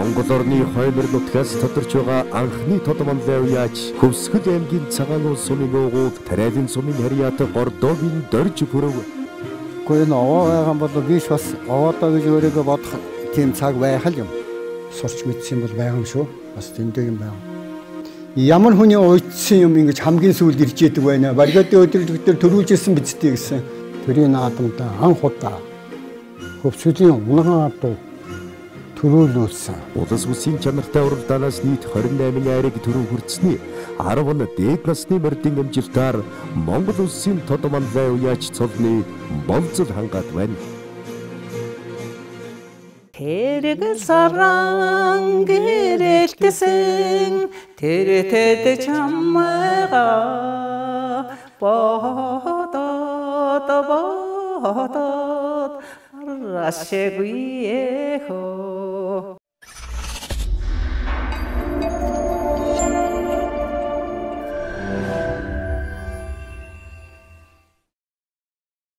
Монгол орны хоймор нутгаас тодорч байгаа анхны тодмонлын уяач Хөвсгөл аймгийн цагаан уус сумын уугууд Тариалын сумын харьяат Гордогийн дорж хүрв. Гэхдээ энэ овоо байгаа бол биш бас овоодоо гэж өөрийгөө бодох тийм цаг байх л юм. Сурч мэдсэн бол байгаа юм шүү. Бас тэмдэг юм байна. Ямар хүний уйдсан юм ингэж хамгийн сүүлд ирж яадаг байна. Баригатын өдрөлтөөр төрүүлжсэн бидтэй гэсэн. Төрийн наадамдаа анх удаа Хөвсгөлийн унган адуу төрүүлүүлсэн. Улс үсийн чанартай уралдаанаас нийт 28 айрыг төрөв хүртсэний 10 дээд насны мордын амжилтаар Монгол улсын тодмонлын уяач цолны болцол хангаад байна. Тэрэг саран гэрэлтсэн тэрэтэд чаммага бодод рашэгүйе хо